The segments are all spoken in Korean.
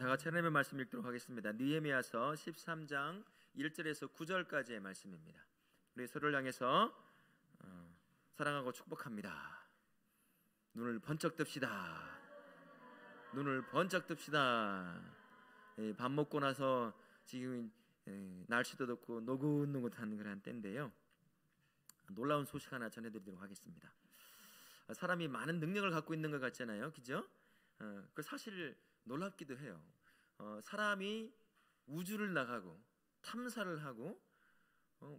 다 같이 하나님의 말씀 읽도록 하겠습니다. 느헤미야서 13장 1절에서 9절까지의 말씀입니다. 우리 서로를 향해서 사랑하고 축복합니다. 눈을 번쩍 뜹시다. 눈을 번쩍 뜹시다. 밥 먹고 나서 지금 날씨도 덥고 노긋노긋한 그런 때인데요. 놀라운 소식 하나 전해드리도록 하겠습니다. 사람이 많은 능력을 갖고 있는 것 같잖아요, 그죠? 그 사실 놀랍기도 해요. 사람이 우주를 나가고 탐사를 하고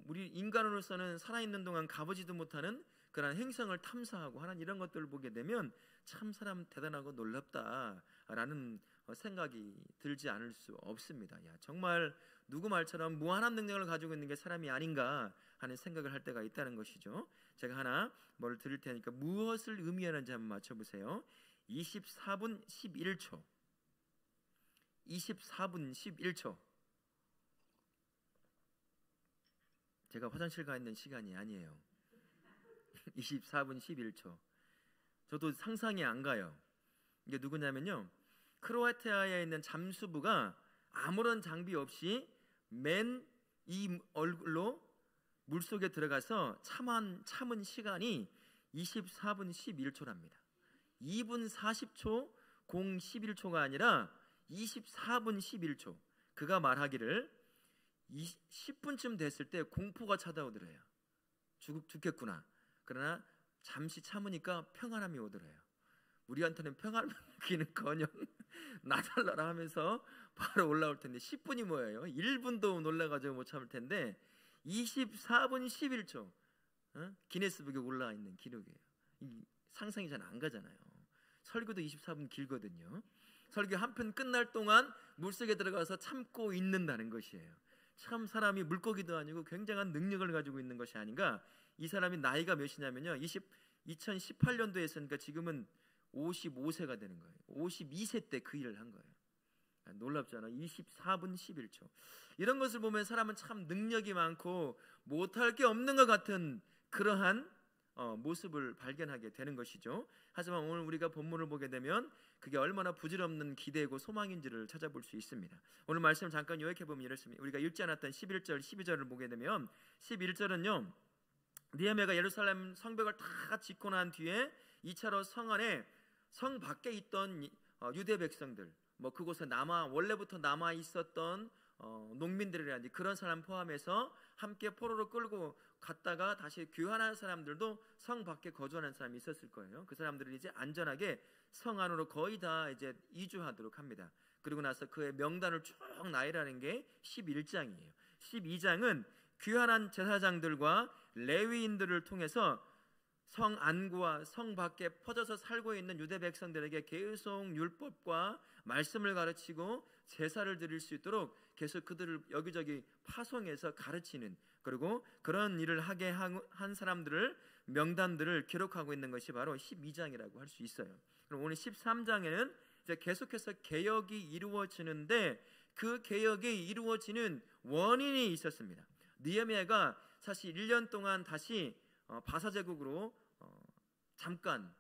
우리 인간으로서는 살아있는 동안 가보지도 못하는 그런 행성을 탐사하고 하는 이런 것들을 보게 되면 참 사람 대단하고 놀랍다라는 생각이 들지 않을 수 없습니다. 야, 정말 누구 말처럼 무한한 능력을 가지고 있는 게 사람이 아닌가 하는 생각을 할 때가 있다는 것이죠. 제가 하나 뭘 드릴 테니까 무엇을 의미하는지 한번 맞춰보세요. 24분 11초 24분 11초. 제가 화장실 가 있는 시간이 아니에요. 24분 11초. 저도 상상이 안 가요. 이게 누구냐면요, 크로아티아에 있는 잠수부가 아무런 장비 없이 맨 이 얼굴로 물속에 들어가서 참은 시간이 24분 11초랍니다. 2분 40초 011초가 아니라 24분 11초. 그가 말하기를 10분쯤 됐을 때 공포가 찾아오더래요. 죽겠구나. 그러나 잠시 참으니까 평안함이 오더래요. 우리한테는 평안이는커녕 나달라라 하면서 바로 올라올 텐데 10분이 뭐예요? 1분도 놀라가지고 못 참을 텐데 24분 11초 기네스북에 올라와 있는 기록이에요. 상상이 잘 안 가잖아요. 설교도 24분 길거든요. 설교 한 편 끝날 동안 물속에 들어가서 참고 있는다는 것이에요. 참 사람이 물고기도 아니고 굉장한 능력을 가지고 있는 것이 아닌가. 이 사람이 나이가 몇이냐면요, 2018년도에 했으니까 지금은 55세가 되는 거예요. 52세 때 그 일을 한 거예요. 놀랍잖아. 24분 11초. 이런 것을 보면 사람은 참 능력이 많고 못할 게 없는 것 같은 그러한 모습을 발견하게 되는 것이죠. 하지만 오늘 우리가 본문을 보게 되면 그게 얼마나 부질없는 기대고 소망인지를 찾아볼 수 있습니다. 오늘 말씀을 잠깐 요약해 보면 이렇습니다. 우리가 읽지 않았던 11절, 12절을 보게 되면 11절은요, 느헤미야가 예루살렘 성벽을 다 짓고 난 뒤에 2차로 성 안에, 성 밖에 있던 유대 백성들, 그곳에 원래부터 남아 있었던 농민들이라든지 그런 사람 포함해서 함께 포로로 끌고 갔다가 다시 귀환한 사람들도 성 밖에 거주하는 사람이 있었을 거예요. 그 사람들은 이제 안전하게 성 안으로 거의 다 이제 이주하도록 합니다. 그리고 나서 그의 명단을 쭉 나열하는 게 11장이에요. 12장은 귀환한 제사장들과 레위인들을 통해서 성 안과 성 밖에 퍼져서 살고 있는 유대 백성들에게 계속 율법과 말씀을 가르치고 제사를 드릴 수 있도록 계속 그들을 여기저기 파송해서 가르치는, 그리고 그런 일을 하게 한 사람들을, 명단들을 기록하고 있는 것이 바로 12장이라고 할 수 있어요. 그럼 오늘 13장에는 이제 계속해서 개혁이 이루어지는데 그 개혁이 이루어지는 원인이 있었습니다. 느헤미야가 사실 1년 동안 다시 바사제국으로 잠깐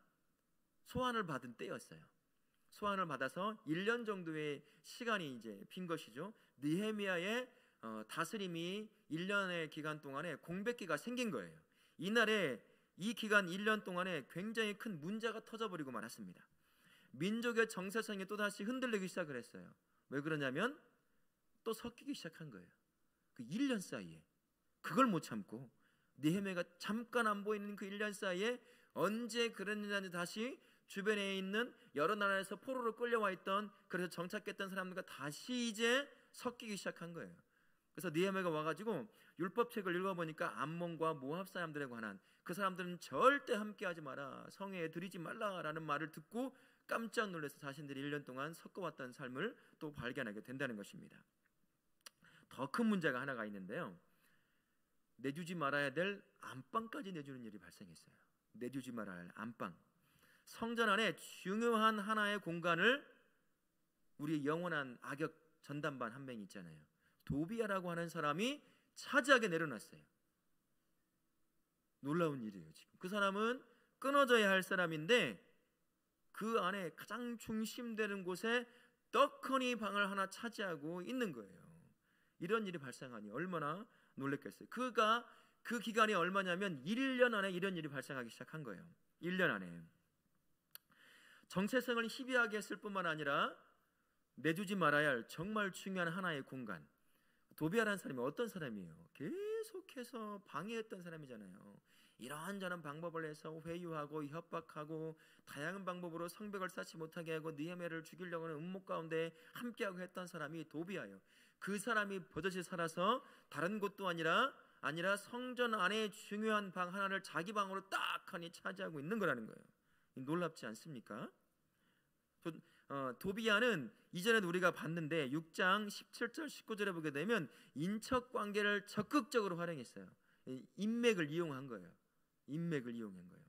소환을 받은 때였어요. 소환을 받아서 1년 정도의 시간이 이제 빈 것이죠. 느헤미야의 다스림이 1년의 기간 동안에 공백기가 생긴 거예요. 이날에 이 기간 1년 동안에 굉장히 큰 문제가 터져버리고 말았습니다. 민족의 정체성이 또다시 흔들리기 시작을 했어요. 왜 그러냐면 또 섞이기 시작한 거예요. 그 1년 사이에 그걸 못 참고 느헤미야가 잠깐 안 보이는 그 1년 사이에 언제 그랬는지 다시 주변에 있는 여러 나라에서 포로로 끌려와 있던, 그래서 정착했던 사람들과 다시 이제 섞이기 시작한 거예요. 그래서 느헤미야가 와가지고 율법책을 읽어보니까 암몬과 모압 사람들에 관한, 그 사람들은 절대 함께하지 마라, 성에 들이지 말라라는 말을 듣고 깜짝 놀라서 자신들이 1년 동안 섞어왔던 삶을 또 발견하게 된다는 것입니다. 더 큰 문제가 하나가 있는데요, 내주지 말아야 될 안방까지 내주는 일이 발생했어요. 내주지 말아야 할 안방. 성전 안에 중요한 하나의 공간을 우리의 영원한 악역 전담반 한 명 있잖아요, 도비야라고 하는 사람이 차지하게 내려놨어요. 놀라운 일이에요. 지금 그 사람은 끊어져야 할 사람인데 그 안에 가장 중심되는 곳에 떡하니 방을 하나 차지하고 있는 거예요. 이런 일이 발생하니 얼마나 놀랬겠어요. 그 기간이 얼마냐면 1년 안에 이런 일이 발생하기 시작한 거예요. 1년 안에. 정체성을 희비하게 했을 뿐만 아니라 내주지 말아야 할 정말 중요한 하나의 공간. 도비아라는 사람이 어떤 사람이에요? 계속해서 방해했던 사람이잖아요. 이런저런 방법을 해서 회유하고 협박하고 다양한 방법으로 성벽을 쌓지 못하게 하고 느헤미야를 죽이려고 하는 음모 가운데 함께하고 했던 사람이 도비아예요. 그 사람이 버젓이 살아서 다른 곳도 아니라 성전 안에 중요한 방 하나를 자기 방으로 딱 하니 차지하고 있는 거라는 거예요. 놀랍지 않습니까? 도비아는 이전에도 우리가 봤는데 6장 17절 19절에 보게 되면 인척관계를 적극적으로 활용했어요. 인맥을 이용한 거예요. 인맥을 이용한 거예요.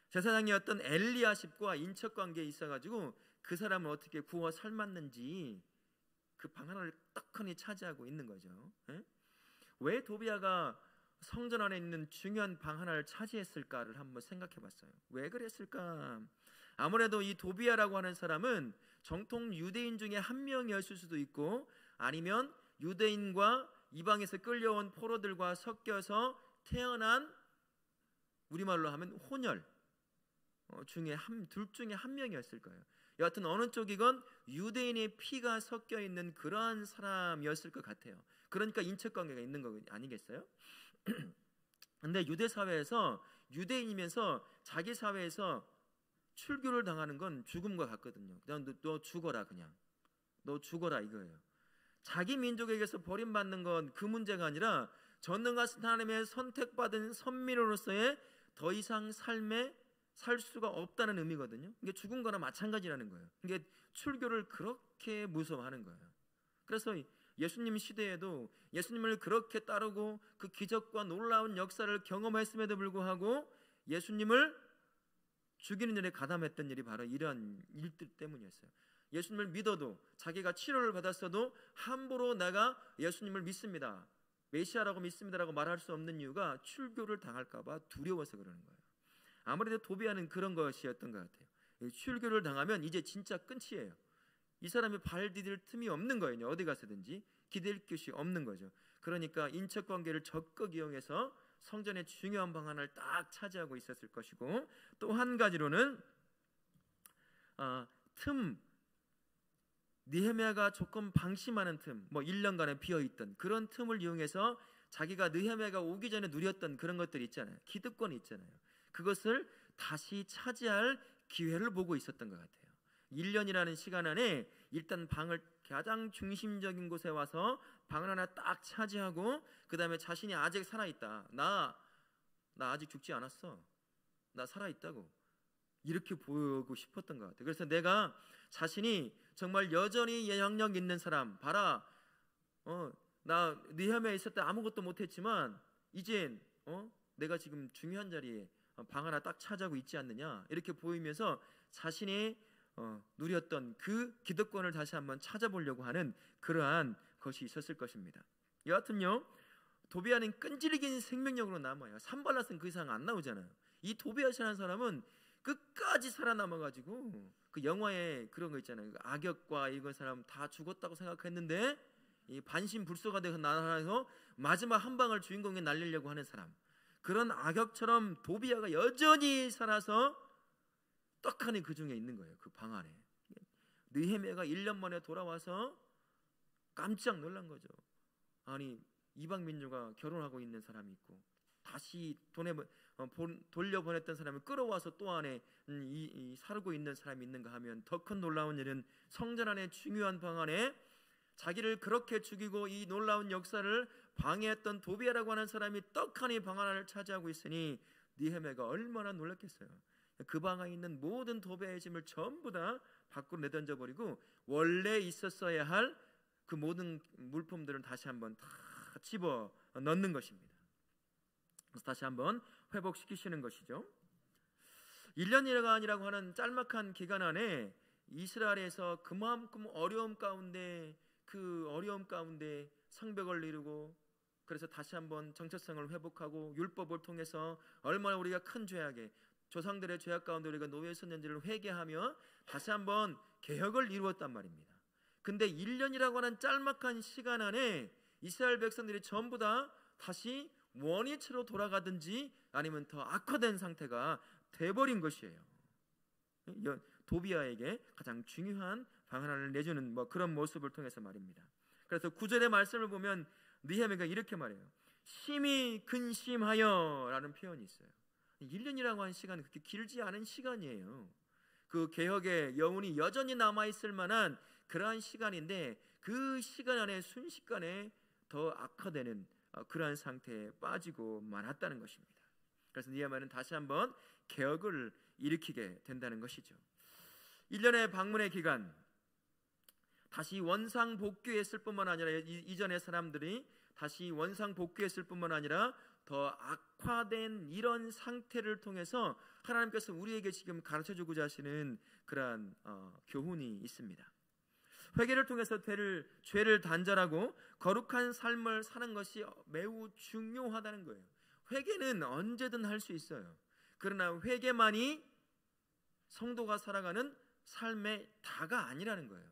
제사장이었던 엘리야십과 인척관계에 있어가지고 그 사람을 어떻게 구워 삶았는지 그 방 하나를 떡하니 차지하고 있는 거죠. 왜 도비아가 성전 안에 있는 중요한 방 하나를 차지했을까를 한번 생각해 봤어요. 왜 그랬을까? 아무래도 이 도비아라고 하는 사람은 정통 유대인 중에 한 명이었을 수도 있고, 아니면 유대인과 이방에서 끌려온 포로들과 섞여서 태어난, 우리말로 하면 혼혈 중에 둘 중에 한 명이었을 거예요. 여하튼 어느 쪽이건 유대인의 피가 섞여 있는 그러한 사람이었을 것 같아요. 그러니까 인척관계가 있는 거 아니겠어요? 근데 유대 사회에서 유대인이면서 자기 사회에서 출교를 당하는 건 죽음과 같거든요. 그냥 너 죽어라, 그냥 너 죽어라 이거예요. 자기 민족에게서 버림받는 건 그 문제가 아니라 전능하신 하나님의 선택받은 선민으로서의 더 이상 삶에 살 수가 없다는 의미거든요. 이게 죽은 거나 마찬가지라는 거예요. 이게 출교를 그렇게 무서워하는 거예요. 그래서 예수님 시대에도 예수님을 그렇게 따르고 그 기적과 놀라운 역사를 경험했음에도 불구하고 예수님을 죽이는 일에 가담했던 일이 바로 이러한 일들 때문이었어요. 예수님을 믿어도, 자기가 치료를 받았어도 함부로 내가 예수님을 믿습니다, 메시아라고 믿습니다라고 말할 수 없는 이유가 출교를 당할까 봐 두려워서 그러는 거예요. 아무래도 도비아는 그런 것이었던 것 같아요. 출교를 당하면 이제 진짜 끝이에요. 이 사람이 발 디딜 틈이 없는 거예요. 어디 가서든지 기댈 곳이 없는 거죠. 그러니까 인척관계를 적극 이용해서 성전의 중요한 방안을 딱 차지하고 있었을 것이고, 또 한 가지로는 느헤미야가 조금 방심하는 틈, 1년간에 비어있던 그런 틈을 이용해서 자기가 느헤미야가 오기 전에 누렸던 그런 것들이 있잖아요. 기득권이 있잖아요. 그것을 다시 차지할 기회를 보고 있었던 것 같아요. 1년이라는 시간 안에 일단 방을 가장 중심적인 곳에 와서 방을 하나 딱 차지하고, 그 다음에 자신이 아직 살아있다, 나 아직 죽지 않았어, 나 살아있다고 이렇게 보이고 싶었던 것 같아요. 그래서 내가 자신이 정말 여전히 영향력 있는 사람, 봐라, 나 느헤미야에 있을 때 아무것도 못했지만 이젠 내가 지금 중요한 자리에 방 하나 딱 차지하고 있지 않느냐, 이렇게 보이면서 자신이 누렸던 그 기득권을 다시 한번 찾아보려고 하는 그러한 것이 있었을 것입니다. 여하튼요, 도비아는 끈질긴 생명력으로 남아요. 산발랏은 그 이상 안 나오잖아요. 이 도비아라는 사람은 끝까지 살아남아가지고, 그 영화에 그런 거 있잖아요. 악역과 이건 사람 다 죽었다고 생각했는데 이 반신불수가 되고 나서 마지막 한 방을 주인공에 날리려고 하는 사람, 그런 악역처럼 도비아가 여전히 살아서 떡하니 그 중에 있는 거예요. 그 방 안에. 느헤미야가 1년 만에 돌아와서 깜짝 놀란 거죠. 아니, 이방 민족과 결혼하고 있는 사람이 있고, 다시 돌려보냈던 사람을 끌어와서 또 안에 살고 있는 사람이 있는가 하면, 더 큰 놀라운 일은 성전 안에 중요한 방 안에 자기를 그렇게 죽이고 이 놀라운 역사를 방해했던 도비아라고 하는 사람이 떡하니 방 하나를 차지하고 있으니 느헤미야가 얼마나 놀랐겠어요. 그 방 안에 있는 모든 도비아의 짐을 전부 다 밖으로 내던져 버리고 원래 있었어야 할 그 모든 물품들은 다시 한번 다 집어 넣는 것입니다. 그래서 다시 한번 회복시키시는 것이죠. 1년이라고 하는 짤막한 기간 안에 이스라엘에서 그만큼 어려움 가운데 성벽을 이루고, 그래서 다시 한번 정체성을 회복하고 율법을 통해서 얼마나 우리가 큰 죄악에, 조상들의 죄악 가운데 우리가 놓여 있었는지를 회개하며 다시 한번 개혁을 이루었단 말입니다. 근데 1년이라고 하는 짤막한 시간 안에 이스라엘 백성들이 전부 다 다시 원위치로 돌아가든지 아니면 더 악화된 상태가 돼버린 것이에요. 도비아에게 가장 중요한 방안을 내주는 그런 모습을 통해서 말입니다. 그래서 9절의 말씀을 보면 느헤미야가 이렇게 말해요. 심히 근심하여 라는 표현이 있어요. 1년이라고 하는 시간은 그렇게 길지 않은 시간이에요. 그 개혁의 여운이 여전히 남아있을 만한 그러한 시간인데 그 시간 안에 순식간에 더 악화되는 그러한 상태에 빠지고 말았다는 것입니다. 그래서 느헤미야는 다시 한번 개혁을 일으키게 된다는 것이죠. 1년의 방문의 기간, 다시 원상 복귀했을 뿐만 아니라 이전의 사람들이 다시 원상 복귀했을 뿐만 아니라 더 악화된 이런 상태를 통해서 하나님께서 우리에게 지금 가르쳐주고자 하시는 그러한 교훈이 있습니다. 회개를 통해서 죄를 단절하고 거룩한 삶을 사는 것이 매우 중요하다는 거예요. 회개는 언제든 할 수 있어요. 그러나 회개만이 성도가 살아가는 삶의 다가 아니라는 거예요.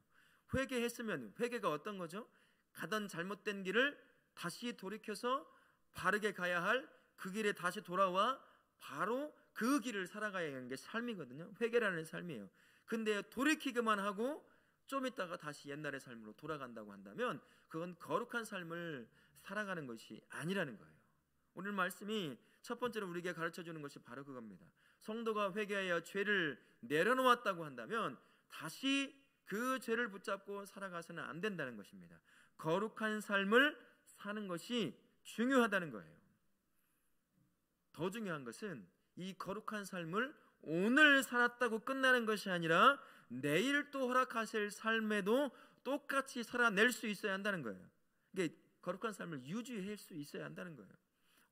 회개했으면, 회개가 어떤 거죠? 가던 잘못된 길을 다시 돌이켜서 바르게 가야 할 그 길에 다시 돌아와 바로 그 길을 살아가야 하는 게 삶이거든요. 회개라는 삶이에요. 근데 돌이키기만 하고 좀 있다가 다시 옛날의 삶으로 돌아간다고 한다면 그건 거룩한 삶을 살아가는 것이 아니라는 거예요. 오늘 말씀이 첫 번째로 우리에게 가르쳐주는 것이 바로 그겁니다. 성도가 회개하여 죄를 내려놓았다고 한다면 다시 그 죄를 붙잡고 살아가서는 안 된다는 것입니다. 거룩한 삶을 사는 것이 중요하다는 거예요. 더 중요한 것은 이 거룩한 삶을 오늘 살았다고 끝나는 것이 아니라 내일 또 허락하실 삶에도 똑같이 살아낼 수 있어야 한다는 거예요. 이게 거룩한 삶을 유지할 수 있어야 한다는 거예요.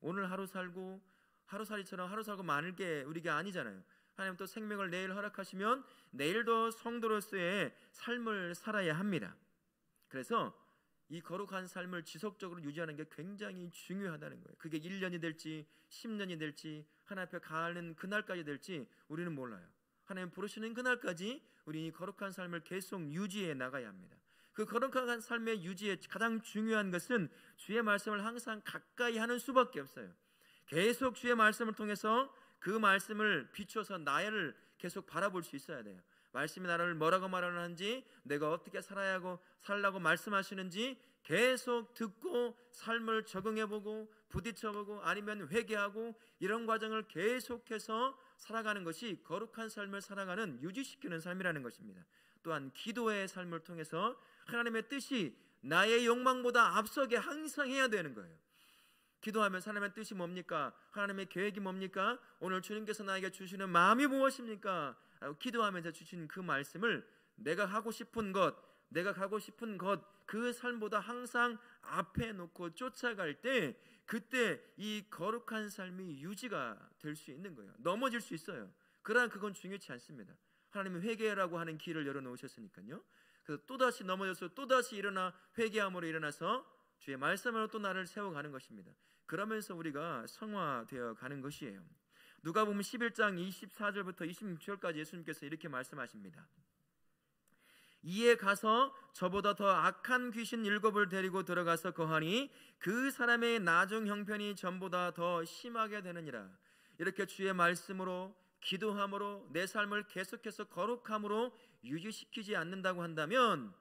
오늘 하루 살고 하루살이처럼 하루 살고 마는 게 우리가 아니잖아요. 하나님 또 생명을 내일 허락하시면 내일도 성도로서의 삶을 살아야 합니다. 그래서 이 거룩한 삶을 지속적으로 유지하는 게 굉장히 중요하다는 거예요. 그게 1년이 될지 10년이 될지 하나님 앞에 가는 그날까지 될지 우리는 몰라요. 하나님 부르시는 그날까지 우리 이 거룩한 삶을 계속 유지해 나가야 합니다. 그 거룩한 삶의 유지에 가장 중요한 것은 주의 말씀을 항상 가까이 하는 수밖에 없어요. 계속 주의 말씀을 통해서 그 말씀을 비춰서 나를 계속 바라볼 수 있어야 돼요. 말씀이 나를 뭐라고 말하는지, 내가 어떻게 살라고 말씀하시는지 계속 듣고 삶을 적응해보고 부딪혀보고 아니면 회개하고 이런 과정을 계속해서 살아가는 것이 거룩한 삶을 살아가는 유지시키는 삶이라는 것입니다. 또한 기도의 삶을 통해서 하나님의 뜻이 나의 욕망보다 앞서게 항상 해야 되는 거예요. 기도하면서 하나님의 뜻이 뭡니까? 하나님의 계획이 뭡니까? 오늘 주님께서 나에게 주시는 마음이 무엇입니까? 기도하면서 주신 그 말씀을 내가 하고 싶은 것, 내가 가고 싶은 것, 그 삶보다 항상 앞에 놓고 쫓아갈 때 그때 이 거룩한 삶이 유지가 될 수 있는 거예요. 넘어질 수 있어요. 그러나 그건 중요치 않습니다. 하나님은 회개라고 하는 길을 열어놓으셨으니까요. 그래서 또다시 넘어져서 또다시 일어나 회개함으로 일어나서 주의 말씀으로 또 나를 세워가는 것입니다. 그러면서 우리가 성화되어 가는 것이에요. 누가복음 11장 24절부터 26절까지 예수님께서 이렇게 말씀하십니다. 이에 가서 저보다 더 악한 귀신 7을 데리고 들어가서 거하니 그 사람의 나중 형편이 전보다 더 심하게 되느니라. 이렇게 주의 말씀으로 기도함으로 내 삶을 계속해서 거룩함으로 유지시키지 않는다고 한다면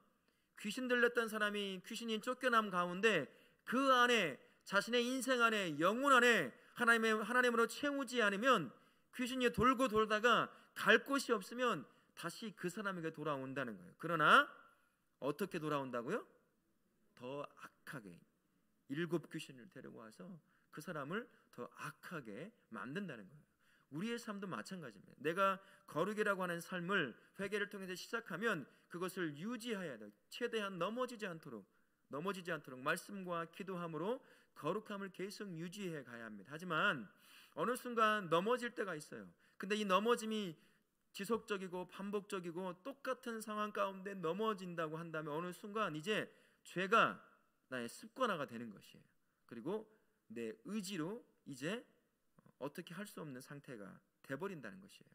귀신 들렸던 사람이 귀신이 쫓겨남 가운데 그 안에 자신의 인생 안에 영혼 안에 하나님으로 채우지 않으면 귀신이 돌고 돌다가 갈 곳이 없으면 다시 그 사람에게 돌아온다는 거예요. 그러나 어떻게 돌아온다고요? 더 악하게 7 귀신을 데려와서 그 사람을 더 악하게 만든다는 거예요. 우리의 삶도 마찬가지입니다. 내가 거룩이라고 하는 삶을 회개를 통해서 시작하면 그것을 유지해야 돼요. 최대한 넘어지지 않도록 말씀과 기도함으로 거룩함을 계속 유지해 가야 합니다. 하지만 어느 순간 넘어질 때가 있어요. 근데 이 넘어짐이 지속적이고 반복적이고 똑같은 상황 가운데 넘어진다고 한다면 어느 순간 이제 죄가 나의 습관화가 되는 것이에요. 그리고 내 의지로 이제 어떻게 할 수 없는 상태가 돼버린다는 것이에요.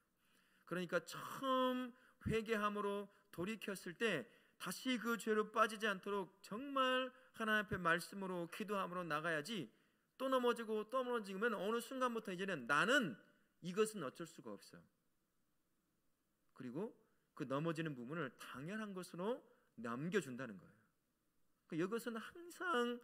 그러니까 처음 회개함으로 돌이켰을 때 다시 그 죄로 빠지지 않도록 정말 하나님 앞에 말씀으로 기도함으로 나가야지, 또 넘어지고 또 넘어지면 어느 순간부터 이제는 나는 이것은 어쩔 수가 없어. 그리고 그 넘어지는 부분을 당연한 것으로 남겨준다는 거예요. 이것은 항상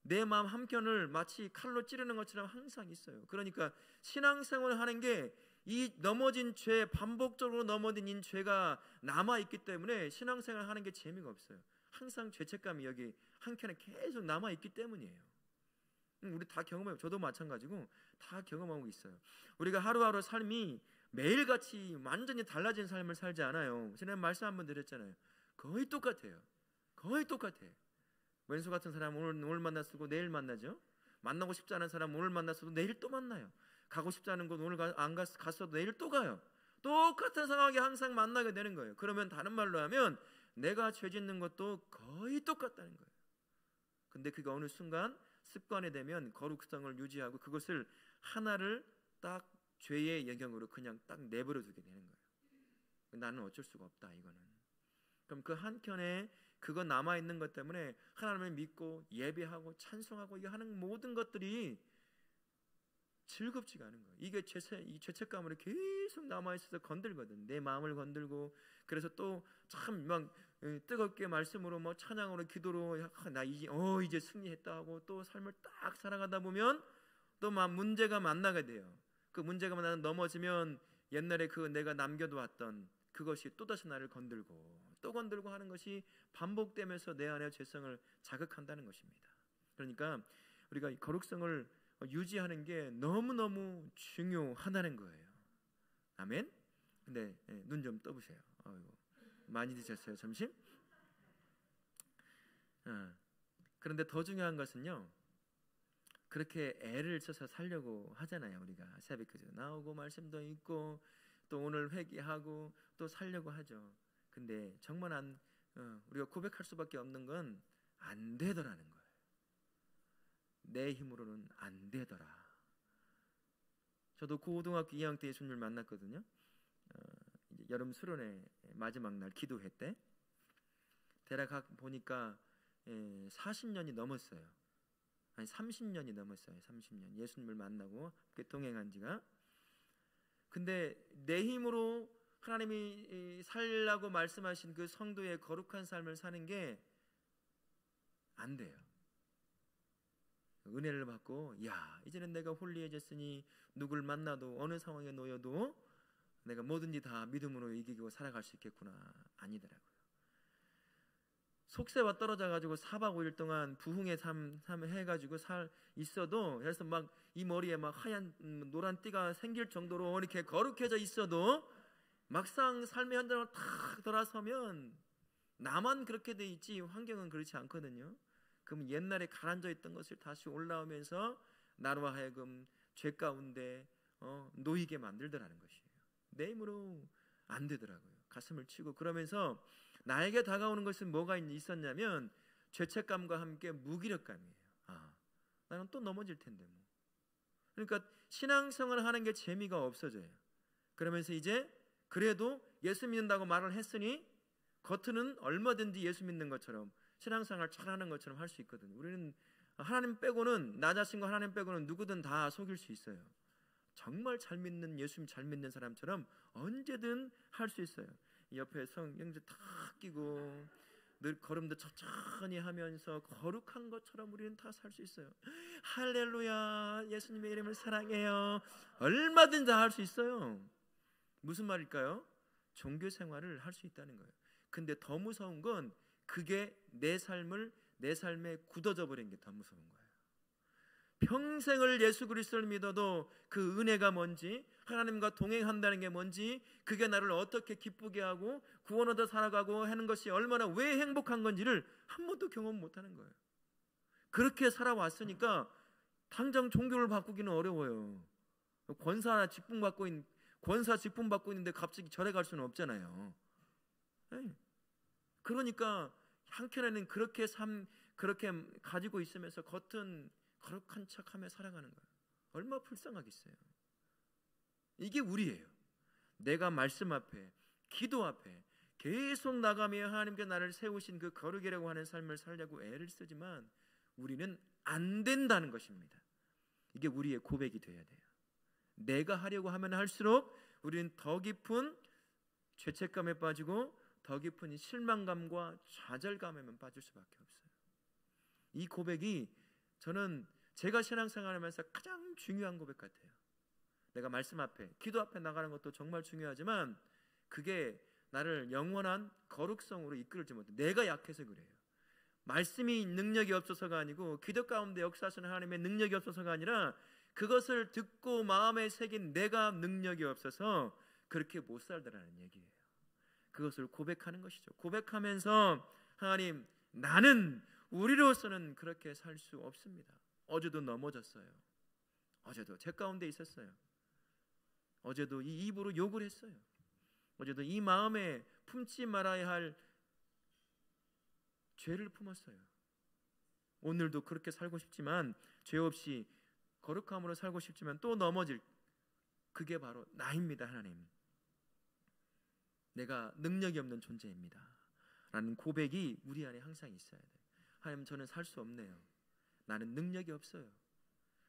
내 마음 한켠을 마치 칼로 찌르는 것처럼 항상 있어요. 그러니까 신앙생활을 하는 게 이 넘어진 죄, 반복적으로 넘어진 죄가 남아있기 때문에 신앙생활을 하는 게 재미가 없어요. 항상 죄책감이 여기 한켠에 계속 남아있기 때문이에요. 우리 다 경험해요. 저도 마찬가지고 다 경험하고 있어요. 우리가 하루하루 삶이 매일같이 완전히 달라진 삶을 살지 않아요. 지난번에 말씀 한번 드렸잖아요. 거의 똑같아요. 거의 똑같아요. 왼수 같은 사람 오늘 만났고 내일 만나죠. 만나고 싶지 않은 사람 오늘 만났어도 내일 또 만나요. 가고 싶지 않은 곳 오늘 안 갔어도 내일 또 가요. 똑같은 상황에 항상 만나게 되는 거예요. 그러면 다른 말로 하면 내가 죄 짓는 것도 거의 똑같다는 거예요. 근데 그게 어느 순간 습관이 되면 거룩성을 유지하고 그것을 하나를 딱 죄의 영역으로 그냥 딱 내버려 두게 되는 거예요. 나는 어쩔 수가 없다 이거는. 그럼 그 한켠에 그거 남아있는 것 때문에 하나님을 믿고 예배하고 찬송하고 이거 하는 모든 것들이 즐겁지가 않은 거예요. 이게 이 죄책감으로 계속 남아있어서 건들거든. 내 마음을 건들고. 그래서 또 참 막 뜨겁게 말씀으로 뭐 찬양으로 기도로 나 이제 승리했다 하고 또 삶을 딱 살아가다 보면 또 막 문제가 만나게 돼요. 그 문제가 만나면 넘어지면 옛날에 그 내가 남겨두었던 그것이 또다시 나를 건들고 또 건들고 하는 것이 반복되면서 내 안의 죄성을 자극한다는 것입니다. 그러니까 우리가 이 거룩성을 유지하는 게 너무너무 중요하다는 거예요. 아멘? 근데 눈 좀 떠보세요. 아이고, 많이 드셨어요 점심? 그런데 더 중요한 것은요, 그렇게 애를 써서 살려고 하잖아요. 우리가 새벽기도 나오고 말씀도 읽고 또 오늘 회개하고 또 살려고 하죠. 근데 정말 우리가 고백할 수밖에 없는 건 안 되더라는 거예요. 내 힘으로는 안 되더라. 저도 고등학교 2학년 때 예수님을 만났거든요. 이제 여름 수련회 마지막 날 기도회 때 대략 보니까 40년이 넘었어요. 아니 30년이 넘었어요. 30년 예수님을 만나고 동행한 지가. 근데 내 힘으로 하나님이 살라고 말씀하신 그 성도의 거룩한 삶을 사는 게 안 돼요. 은혜를 받고 이제는 내가 홀리해졌으니 누굴 만나도 어느 상황에 놓여도 내가 뭐든지 다 믿음으로 이기고 살아갈 수 있겠구나. 아니더라고요. 속세와 떨어져가지고 4박 5일 동안 부흥의 삶 해가지고 있어도, 그래서 막 이 머리에 막 하얀 노란 띠가 생길 정도로 이렇게 거룩해져 있어도 막상 삶의 현장을 탁 돌아서면 나만 그렇게 돼 있지 환경은 그렇지 않거든요. 그럼 옛날에 가라앉아 있던 것을 다시 올라오면서 나로 하여금 죄 가운데 놓이게 만들더라는 것이에요. 내 힘으로 안 되더라고요. 가슴을 치고. 그러면서 나에게 다가오는 것은 뭐가 있었냐면 죄책감과 함께 무기력감이에요. 나는 또 넘어질 텐데 뭐. 그러니까 신앙생활을 하는 게 재미가 없어져요. 그러면서 이제 그래도 예수 믿는다고 말을 했으니 겉으로는 얼마든지 예수 믿는 것처럼 신앙생활 잘하는 것처럼 할 수 있거든요. 우리는 하나님 빼고는, 나 자신과 하나님 빼고는 누구든 다 속일 수 있어요. 정말 잘 믿는, 예수님 잘 믿는 사람처럼 언제든 할 수 있어요. 옆에 성경책 탁 끼고 늘 걸음도 천천히 하면서 거룩한 것처럼 우리는 다 살 수 있어요. 할렐루야, 예수님의 이름을 사랑해요. 얼마든 다 할 수 있어요. 무슨 말일까요? 종교 생활을 할 수 있다는 거예요. 근데 더 무서운 건 그게 내 삶에 굳어져 버린 게 더 무서운 거예요. 평생을 예수 그리스도를 믿어도 그 은혜가 뭔지, 하나님과 동행한다는 게 뭔지, 그게 나를 어떻게 기쁘게 하고 구원 얻어 살아가고 하는 것이 얼마나 왜 행복한 건지를 한 번도 경험 못하는 거예요. 그렇게 살아왔으니까 당장 종교를 바꾸기는 어려워요. 권사 직분 받고 있는데 갑자기 절에 갈 수는 없잖아요. 그러니까 한켠에는 그렇게 가지고 있으면서 겉은 거룩한 척하며 살아가는 거예요. 얼마나 불쌍하겠어요. 이게 우리예요. 내가 말씀 앞에, 기도 앞에 계속 나가며 하나님께 나를 세우신 그 거룩이라고 하는 삶을 살려고 애를 쓰지만 우리는 안 된다는 것입니다. 이게 우리의 고백이 되어야 돼요. 내가 하려고 하면 할수록 우리는 더 깊은 죄책감에 빠지고 더 깊은 실망감과 좌절감에만 빠질 수밖에 없어요. 이 고백이 저는 제가 신앙생활하면서 가장 중요한 고백 같아요. 내가 말씀 앞에, 기도 앞에 나가는 것도 정말 중요하지만 그게 나를 영원한 거룩성으로 이끌지 못해. 내가 약해서 그래요. 말씀이 능력이 없어서가 아니고 기도 가운데 역사하시는 하나님의 능력이 없어서가 아니라 그것을 듣고 마음에 새긴 내가 능력이 없어서 그렇게 못 살더라는 얘기예요. 그것을 고백하는 것이죠. 고백하면서 하나님, 나는 우리로서는 그렇게 살 수 없습니다. 어제도 넘어졌어요. 어제도 제 가운데 있었어요. 어제도 이 입으로 욕을 했어요. 어제도 이 마음에 품지 말아야 할 죄를 품었어요. 오늘도 그렇게 살고 싶지만, 죄 없이 거룩함으로 살고 싶지만 또 넘어질, 그게 바로 나입니다. 하나님, 내가 능력이 없는 존재입니다 라는 고백이 우리 안에 항상 있어야 돼요. 하나님, 저는 살 수 없네요. 나는 능력이 없어요.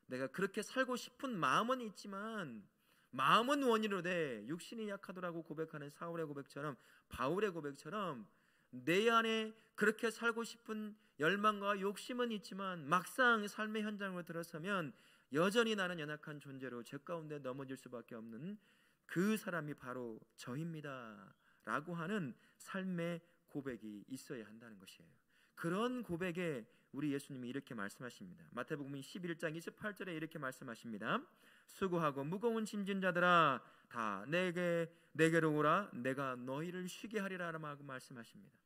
내가 그렇게 살고 싶은 마음은 있지만 마음은 원인으로 돼 육신이 약하더라고 고백하는 사울의 고백처럼, 바울의 고백처럼 내 안에 그렇게 살고 싶은 열망과 욕심은 있지만 막상 삶의 현장으로 들어서면 여전히 나는 연약한 존재로 죄 가운데 넘어질 수밖에 없는 그 사람이 바로 저입니다 라고 하는 삶의 고백이 있어야 한다는 것이에요. 그런 고백에 우리 예수님이 이렇게 말씀하십니다. 마태복음 11장 28절에 이렇게 말씀하십니다. 수고하고 무거운 짐진 자들아 다 내게로 오라, 내가 너희를 쉬게 하리라 라고 말씀하십니다.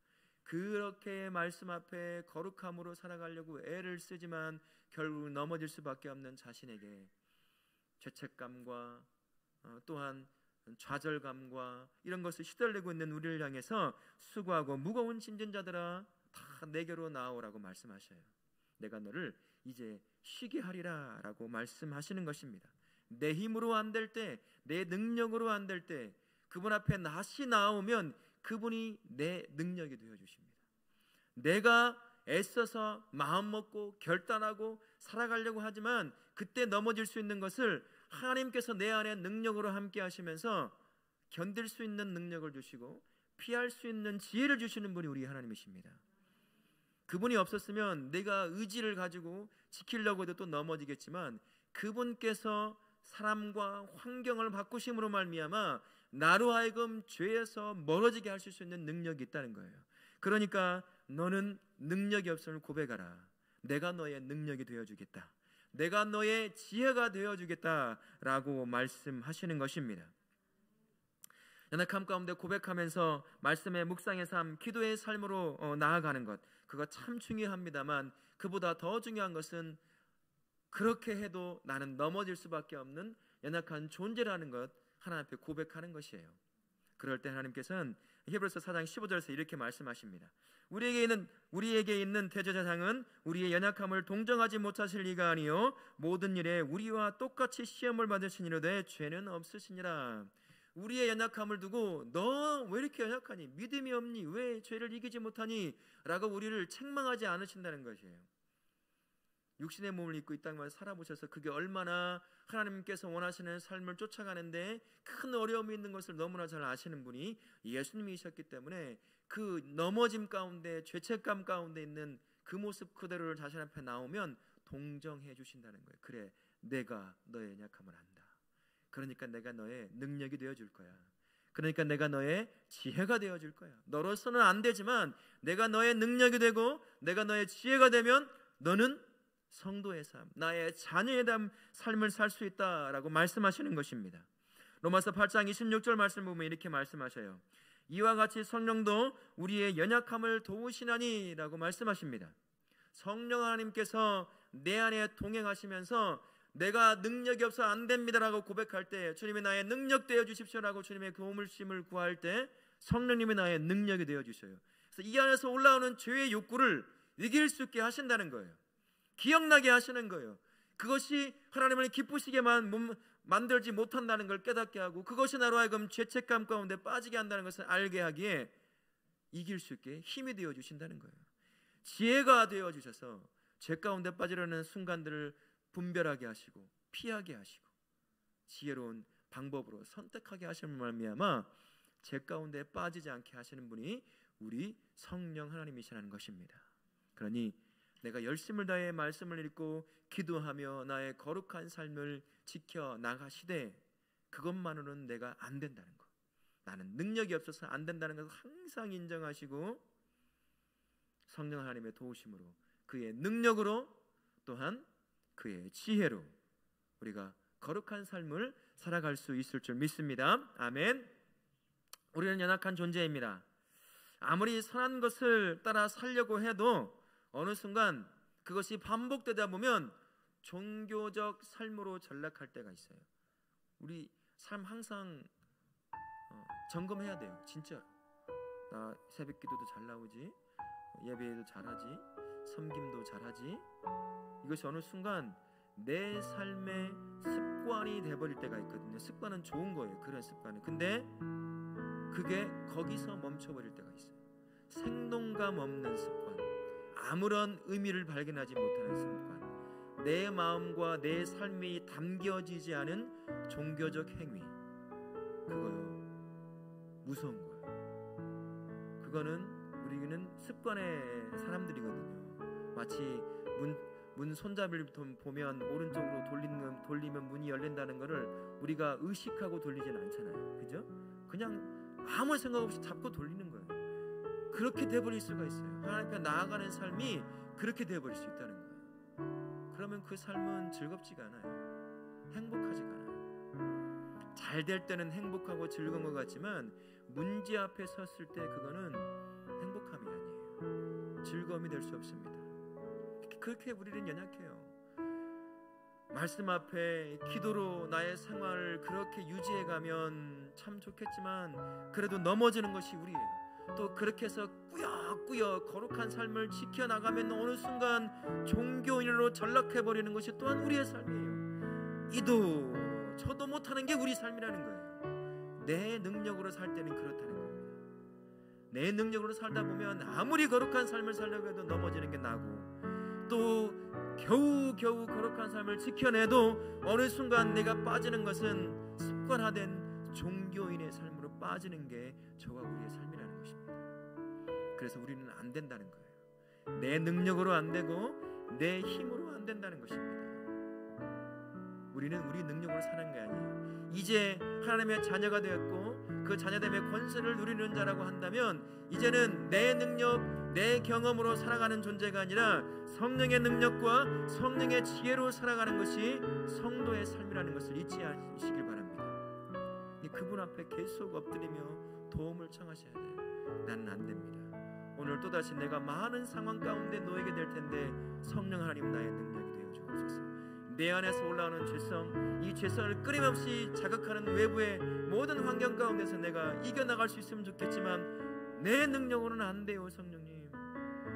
그렇게 말씀 앞에 거룩함으로 살아가려고 애를 쓰지만 결국 넘어질 수밖에 없는 자신에게 죄책감과 또한 좌절감과 이런 것을 시달리고 있는 우리를 향해서 수고하고 무거운 짐진 자들아 다 내게로 나오라고 말씀하셔요. 내가 너를 이제 쉬게 하리라 라고 말씀하시는 것입니다. 내 힘으로 안 될 때, 내 능력으로 안 될 때 그분 앞에 다시 나오면 그분이 내 능력이 되어주십니다. 내가 애써서 마음 먹고 결단하고 살아가려고 하지만 그때 넘어질 수 있는 것을 하나님께서 내 안에 능력으로 함께 하시면서 견딜 수 있는 능력을 주시고 피할 수 있는 지혜를 주시는 분이 우리 하나님이십니다. 그분이 없었으면 내가 의지를 가지고 지키려고 해도 또 넘어지겠지만 그분께서 사람과 환경을 바꾸심으로 말미암아 나로 하여금 죄에서 멀어지게 하실 수 있는 능력이 있다는 거예요. 그러니까 너는 능력이 없음을 고백하라. 내가 너의 능력이 되어주겠다. 내가 너의 지혜가 되어주겠다라고 말씀하시는 것입니다. 연약함 가운데 고백하면서 말씀의 묵상의 삶, 기도의 삶으로 나아가는 것, 그거 참 중요합니다만 그보다 더 중요한 것은 그렇게 해도 나는 넘어질 수밖에 없는 연약한 존재라는 것 하나님 앞에 고백하는 것이에요. 그럴 때 하나님께서는 히브리서 4장 15절에서 이렇게 말씀하십니다. 우리에게 있는 대제사장은 우리의 연약함을 동정하지 못하실 리가 아니요 모든 일에 우리와 똑같이 시험을 받으시니로되 죄는 없으시니라. 우리의 연약함을 두고 너 왜 이렇게 연약하니? 믿음이 없니? 왜 죄를 이기지 못하니? 라고 우리를 책망하지 않으신다는 것이에요. 육신의 몸을 입고 이 땅만 살아보셔서 그게 얼마나 하나님께서 원하시는 삶을 쫓아가는데 큰 어려움이 있는 것을 너무나 잘 아시는 분이 예수님이셨기 때문에 그 넘어짐 가운데 죄책감 가운데 있는 그 모습 그대로를 자신 앞에 나오면 동정해 주신다는 거예요. 그래, 내가 너의 연약함을 안다. 그러니까 내가 너의 능력이 되어줄 거야. 그러니까 내가 너의 지혜가 되어줄 거야. 너로서는 안 되지만 내가 너의 능력이 되고 내가 너의 지혜가 되면 너는 성도의 삶, 나의 자녀의 삶을 살 수 있다라고 말씀하시는 것입니다. 로마서 8장 26절 말씀 보면 이렇게 말씀하셔요. 이와 같이 성령도 우리의 연약함을 도우시나니 라고 말씀하십니다. 성령 하나님께서 내 안에 동행하시면서 내가 능력이 없어 안 됩니다라고 고백할 때 주님이 나의 능력 되어 주십시오라고 주님의 도움을 구할 때 성령님이 나의 능력이 되어 주셔요. 그래서 이 안에서 올라오는 죄의 욕구를 이길 수 있게 하신다는 거예요. 기억나게 하시는 거예요. 그것이 하나님을 기쁘시게만 만들지 못한다는 걸 깨닫게 하고 그것이 나로 하여금 죄책감 가운데 빠지게 한다는 것을 알게 하기에 이길 수 있게 힘이 되어 주신다는 거예요. 지혜가 되어 주셔서 죄 가운데 빠지려는 순간들을 분별하게 하시고 피하게 하시고 지혜로운 방법으로 선택하게 하시는 말미암아 죄 가운데 빠지지 않게 하시는 분이 우리 성령 하나님이시라는 것입니다. 그러니 내가 열심을 다해 말씀을 읽고 기도하며 나의 거룩한 삶을 지켜 나가시되 그것만으로는 내가 안 된다는 것, 나는 능력이 없어서 안 된다는 것을 항상 인정하시고 성령 하나님의 도우심으로 그의 능력으로 또한 그의 지혜로 우리가 거룩한 삶을 살아갈 수 있을 줄 믿습니다. 아멘. 우리는 연약한 존재입니다. 아무리 선한 것을 따라 살려고 해도 어느 순간 그것이 반복되다 보면 종교적 삶으로 전락할 때가 있어요. 우리 삶 항상 점검해야 돼요. 진짜 나 새벽기도도 잘 나오지, 예배도 잘하지, 섬김도 잘하지. 이것이 어느 순간 내 삶의 습관이 돼버릴 때가 있거든요. 습관은 좋은 거예요. 그런 습관은. 근데 그게 거기서 멈춰버릴 때가 있어요. 생동감 없는 습관, 아무런 의미를 발견하지 못하는 습관, 내 마음과 내 삶이 담겨지지 않은 종교적 행위, 그거요 무서운 거예요. 그거는 우리는 습관의 사람들이거든요. 마치 문 손잡이를 보면 오른쪽으로 돌리면 문이 열린다는 것을 우리가 의식하고 돌리진 않잖아요. 그죠? 그냥 아무 생각 없이 잡고 돌리는 거예요. 그렇게 돼버릴 수가 있어요. 하나님 앞에 나아가는 삶이 그렇게 돼버릴 수 있다는 거예요. 그러면 그 삶은 즐겁지가 않아요. 행복하지가 않아요. 잘 될 때는 행복하고 즐거운 것 같지만 문제 앞에 섰을 때 그거는 행복함이 아니에요. 즐거움이 될 수 없습니다. 그렇게 우리는 연약해요. 말씀 앞에 기도로 나의 생활을 그렇게 유지해가면 참 좋겠지만 그래도 넘어지는 것이 우리예요. 또 그렇게 해서 꾸역꾸역 거룩한 삶을 지켜나가면 어느 순간 종교인으로 전락해버리는 것이 또한 우리의 삶이에요. 이도 저도 못하는 게 우리 삶이라는 거예요. 내 능력으로 살 때는 그렇다는 겁니다. 내 능력으로 살다 보면 아무리 거룩한 삶을 살려고 해도 넘어지는 게 나고, 또 겨우 거룩한 삶을 지켜내도 어느 순간 내가 빠지는 것은 습관화된 종교인의 삶으로 빠지는 게 저와 우리의 삶이라는 것입니다. 그래서 우리는 안 된다는 거예요. 내 능력으로 안 되고 내 힘으로 안 된다는 것입니다. 우리는 우리 능력으로 사는 게 아니에요. 이제 하나님의 자녀가 되었고 그 자녀됨의 권세를 누리는 자라고 한다면 이제는 내 능력, 내 경험으로 살아가는 존재가 아니라 성령의 능력과 성령의 지혜로 살아가는 것이 성도의 삶이라는 것을 잊지 않으시길 바랍니다. 그분 앞에 계속 엎드리며 도움을 청하셔야 돼요. 나는 안 됩니다. 오늘 또다시 내가 많은 상황 가운데 놓이게 될 텐데 성령 하나님 나의 능력이 되어 주옵소서. 내 안에서 올라오는 죄성, 이 죄성을 끊임없이 자극하는 외부의 모든 환경 가운데서 내가 이겨나갈 수 있으면 좋겠지만 내 능력으로는 안 돼요. 성령님,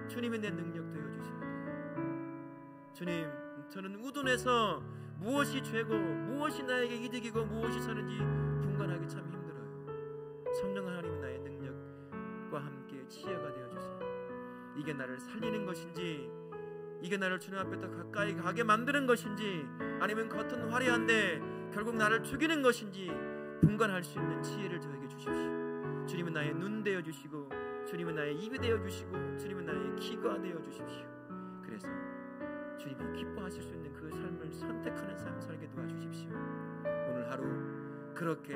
주님이 내 능력 되어 주셔야 돼요. 주님, 저는 우둔해서 무엇이 죄고 무엇이 나에게 이득이고 무엇이 선인지 분간하기 참 힘들어요. 성령 하나님 나의 능력과 함께 지혜가 되어 주세요. 이게 나를 살리는 것인지, 이게 나를 주님 앞에 더 가까이 가게 만드는 것인지, 아니면 겉은 화려한데 결국 나를 죽이는 것인지 분간할 수 있는 지혜를 저에게 주십시오. 주님은 나의 눈 되어 주시고, 주님은 나의 입이 되어 주시고, 주님은 나의 귀가 되어 주십시오. 그래서 주님이 기뻐하실 수 있는 그 삶을 선택하는 삶을 살게 도와주십시오. 오늘 하루 그렇게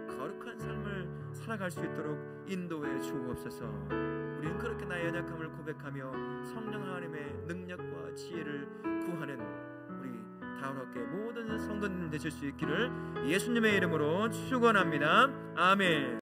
거룩한 삶을 살아갈 수 있도록 인도해 주옵소서. 우리는 그렇게 나의 연약함을 고백하며 성령 하나님의 능력과 지혜를 구하는 우리 다음학교 모든 성도님 되실 수 있기를 예수님의 이름으로 축원합니다. 아멘.